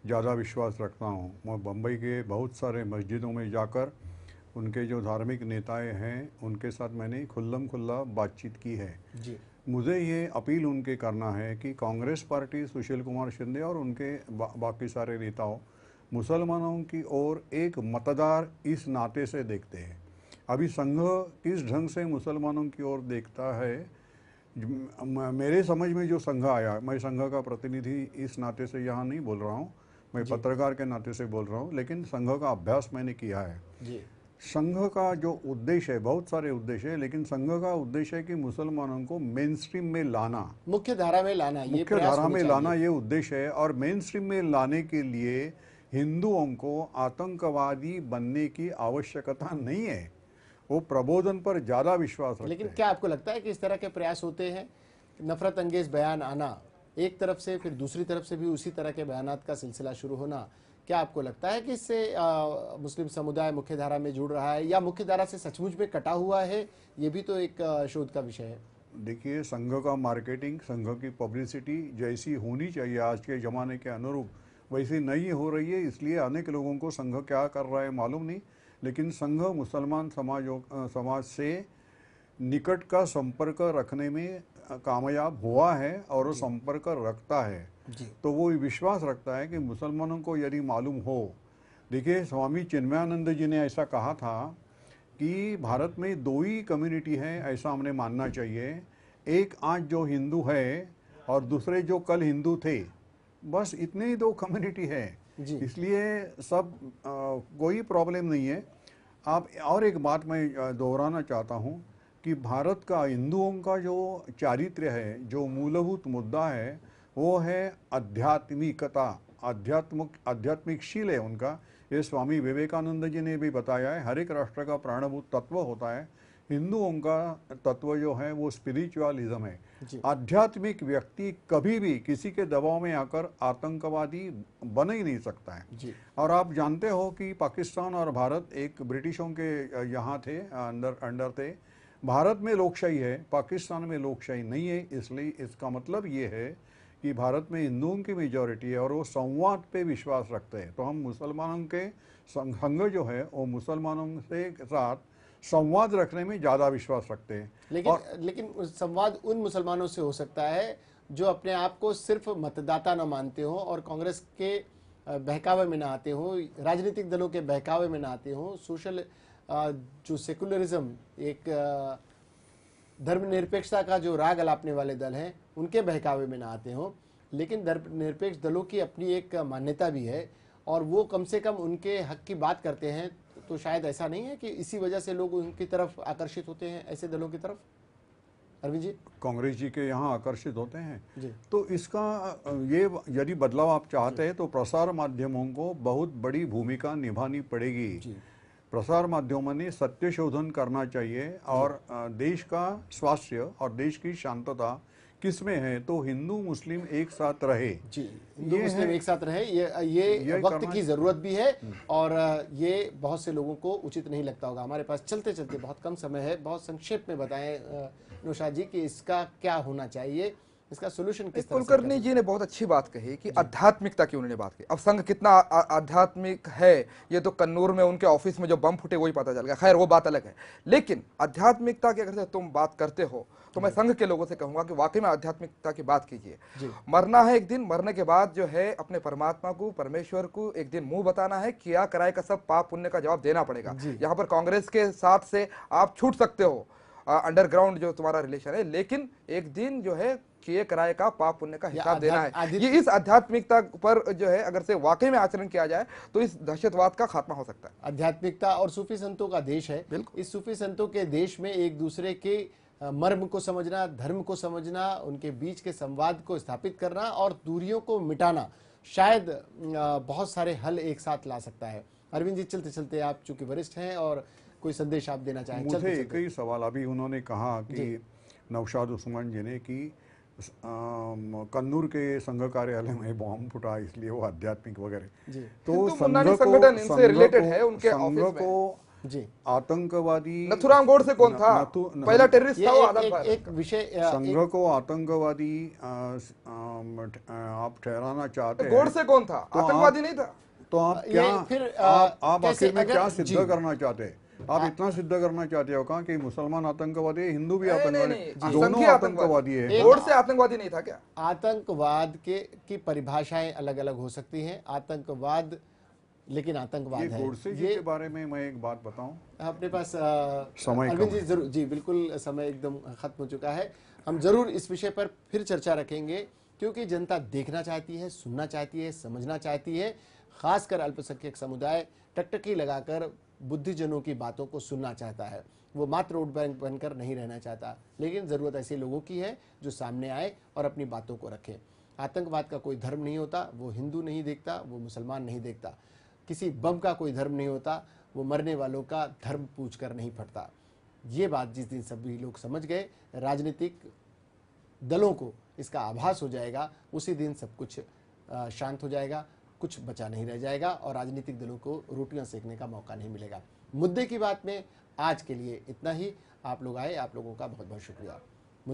Speaker 3: ज़्यादा विश्वास रखता हूँ। मैं बम्बई के बहुत सारे मस्जिदों में जाकर उनके जो धार्मिक नेताएं हैं उनके साथ मैंने खुल्ला बातचीत की है
Speaker 2: जी।
Speaker 3: मुझे ये अपील उनके करना है कि कांग्रेस पार्टी, सुशील कुमार शिंदे और उनके बाकी सारे नेताओं मुसलमानों की ओर एक मतदार इस नाते से देखते हैं। अभी संघ किस ढंग से मुसलमानों की ओर देखता है, मेरे समझ में जो संघ आया, मैं संघ का प्रतिनिधि इस नाते से यहाँ नहीं बोल रहा हूँ, मैं पत्रकार के नाते से बोल रहा हूँ, लेकिन संघ का अभ्यास मैंने किया है।
Speaker 2: जी।
Speaker 3: संघ का जो उद्देश्य है, बहुत सारे उद्देश्य है, लेकिन संघ का उद्देश्य है कि मुसलमानों को मेन स्ट्रीम में लाना,
Speaker 2: मुख्य धारा में लाना, ये
Speaker 3: मुख्य
Speaker 2: प्रयास
Speaker 3: धारा
Speaker 2: होने
Speaker 3: में
Speaker 2: चाहिए।
Speaker 3: लाना ये उद्देश्य है। और मेन स्ट्रीम में लाने के लिए हिंदुओं को आतंकवादी बनने की आवश्यकता नहीं है, वो प्रबोधन पर ज्यादा विश्वास रखते
Speaker 2: लेकिन
Speaker 3: हैं।
Speaker 2: क्या आपको लगता है कि इस तरह के प्रयास होते हैं, नफरत अंगेज बयान आना एक तरफ से, फिर दूसरी तरफ से भी उसी तरह के बयानात का सिलसिला शुरू होना, क्या आपको लगता है कि इससे मुस्लिम समुदाय मुख्यधारा में जुड़ रहा है या मुख्यधारा से सचमुच में कटा हुआ है? ये भी तो एक शोध का विषय है।
Speaker 3: देखिए, संघ का मार्केटिंग, संघ की पब्लिसिटी जैसी होनी चाहिए आज के ज़माने के अनुरूप, वैसी नहीं हो रही है। इसलिए अनेक लोगों को संघ क्या कर रहा है मालूम नहीं, लेकिन संघ मुसलमान समाज से निकट का संपर्क रखने में कामयाब हुआ है और वो संपर्क रखता है। तो वो विश्वास रखता है कि मुसलमानों को यदि मालूम हो, देखिए स्वामी चिन्मयानंद जी ने ऐसा कहा था कि भारत में दो ही कम्युनिटी है, ऐसा हमने मानना चाहिए। एक आज जो हिंदू है और दूसरे जो कल हिंदू थे, बस इतने ही दो कम्युनिटी है। इसलिए सब कोई प्रॉब्लम नहीं है। आप और एक बात मैं दोहराना चाहता हूँ कि भारत का, हिंदुओं का जो चारित्र्य है, जो मूलभूत मुद्दा है, वो है आध्यात्मिकता, आध्यात्मिक शील है उनका। ये स्वामी विवेकानंद जी ने भी बताया है, हर एक राष्ट्र का प्राणभूत तत्व होता है। हिंदुओं का तत्व जो है वो स्पिरिचुअलिज्म है। आध्यात्मिक व्यक्ति कभी भी किसी के दबाव में आकर आतंकवादी बन ही नहीं सकता है। और आप जानते हो कि पाकिस्तान और भारत एक ब्रिटिशों के यहाँ थे, अंडर थे। भारत में लोकशाही है, पाकिस्तान में लोकशाही नहीं है। इसलिए इसका मतलब ये है कि भारत में हिंदुओं की मेजॉरिटी है और वो संवाद पे विश्वास रखते हैं। तो हम मुसलमानों के संघ जो है वो मुसलमानों से साथ संवाद रखने में ज़्यादा विश्वास रखते हैं।
Speaker 2: लेकिन संवाद उन मुसलमानों से हो सकता है जो अपने आप को सिर्फ मतदाता न मानते हो और कांग्रेस के बहकावे में न आते हो, राजनीतिक दलों के बहकावे में न आते हो, सोशल जो सेकुलरिज्म, एक धर्मनिरपेक्षता का जो राग अलापने वाले दल हैं, उनके बहकावे में ना आते हों। लेकिन धर्मनिरपेक्ष दलों की अपनी एक मान्यता भी है और वो कम से कम उनके हक की बात करते हैं। तो शायद ऐसा नहीं है कि इसी वजह से लोग उनकी तरफ आकर्षित होते हैं, ऐसे दलों की तरफ? अरविंद जी,
Speaker 3: कांग्रेस जी के यहाँ आकर्षित होते हैं। तो इसका ये यदि बदलाव आप चाहते हैं तो प्रसार माध्यमों को बहुत बड़ी भूमिका निभानी पड़ेगी। प्रसार माध्यमों ने सत्य शोधन करना चाहिए और देश का स्वास्थ्य और देश की शांतता किसमें है, तो हिंदू मुस्लिम एक साथ रहे।
Speaker 2: हिंदू मुस्लिम एक साथ रहे, ये वक्त की जरूरत भी है और ये बहुत से लोगों को उचित नहीं लगता होगा। हमारे पास चलते चलते बहुत कम समय है, बहुत संक्षेप में बताएं नौशाद जी कि इसका क्या होना चाहिए, इसका सोल्यूशन किस तरह से?
Speaker 12: कुलकर्णी जी ने बहुत अच्छी बात कही कि आध्यात्मिकता की उन्होंने बात की। अब संघ कितना आध्यात्मिक है ये तो कन्नूर में उनके ऑफिस में जो बम फूटे वही पता चल गया, खैर वो बात अलग है। लेकिन आध्यात्मिकता की अगर तुम बात करते हो तो मैं संघ के लोगों से कहूंगा कि वाकई में आध्यात्मिकता की बात कीजिए। मरना है एक दिन, मरने के बाद जो है अपने परमात्मा को, परमेश्वर को एक दिन मुंह बताना है, किया कराए का सब पाप पुण्य का जवाब देना पड़ेगा। यहाँ पर कांग्रेस के साथ से आप छूट सकते हो, अंडरग्राउंड जो तुम्हारा रिलेशन है, लेकिन एक दिन जो है किए कराए का पाप पुण्य का हिसाब देना है। ये इस आध्यात्मिकता पर जो है अगर से वाकई में आचरण किया जाए तो इस दहशतवाद का खात्मा हो सकता है।
Speaker 2: आध्यात्मिकता और सूफी संतों का देश है। इस सूफी संतों के देश में एक दूसरे के मर्म को समझना, धर्म को समझना, उनके बीच के संवाद को स्थापित करना और दूरियों को मिटाना शायद बहुत सारे हल एक साथ ला सकता है। अरविंद जी, चलते चलते आप चूंकि वरिष्ठ हैं और कोई संदेश आप देना चाहें?
Speaker 3: मुझे एक ही सवाल, अभी उन्होंने कहा कि नौशाद उस्मान जी ने कि कन्नूर के संघ कार्यालय में बॉम्ब फुटा इसलिए वो आध्यात्मिक वगैरह, तो संघ को आतंकवादी,
Speaker 12: नथुराम गोडसे कौन था? पहला टेररिस्ट था वो।
Speaker 2: एक विषय,
Speaker 3: संघ को आतंकवादी आप ठहराना चाहते हैं।
Speaker 12: गोडसे कौन था? आतंकवादी नहीं था।
Speaker 3: तो आप क्या, आप आखिर में क्या सिद्ध करना चाहते हैं? आप इतना सिद्ध करना चाहते हो कहा कि मुसलमान आतंकवादी है, हिंदू भी आतंकवादी, दोनों आतंकवादी है?
Speaker 12: गोडसे आतंकवादी नहीं था क्या?
Speaker 2: आतंकवाद की परिभाषाएं अलग अलग हो सकती हैं। आतंकवाद लेकिन आतंकवाद है।
Speaker 3: गोडसे जी के बारे में मैं एक बात बताऊं,
Speaker 2: अपने पास
Speaker 3: समय
Speaker 2: अरविंद जी जरूर, जी बिल्कुल, समय एकदम खत्म हो चुका है। हम जरूर इस विषय पर फिर चर्चा रखेंगे क्योंकि जनता देखना चाहती है, सुनना चाहती है, समझना चाहती है। खासकर अल्पसंख्यक समुदाय टकटकी लगाकर बुद्धिजनों की बातों को सुनना चाहता है। वो मात्र वोट बैंक बनकर नहीं रहना चाहता, लेकिन ज़रूरत ऐसे लोगों की है जो सामने आए और अपनी बातों को रखें। आतंकवाद का कोई धर्म नहीं होता, वो हिंदू नहीं देखता, वो मुसलमान नहीं देखता। किसी बम का कोई धर्म नहीं होता, वो मरने वालों का धर्म पूछकर नहीं फटता। ये बात जिस दिन सभी लोग समझ गए, राजनीतिक दलों को इसका आभास हो जाएगा, उसी दिन सब कुछ शांत हो जाएगा, कुछ बचा नहीं रह जाएगा और राजनीतिक दलों को रोटियां सेकने का मौका नहीं मिलेगा। मुद्दे की बात में आज के लिए इतना ही। आप लोग आए, आप लोगों का बहुत बहुत शुक्रिया।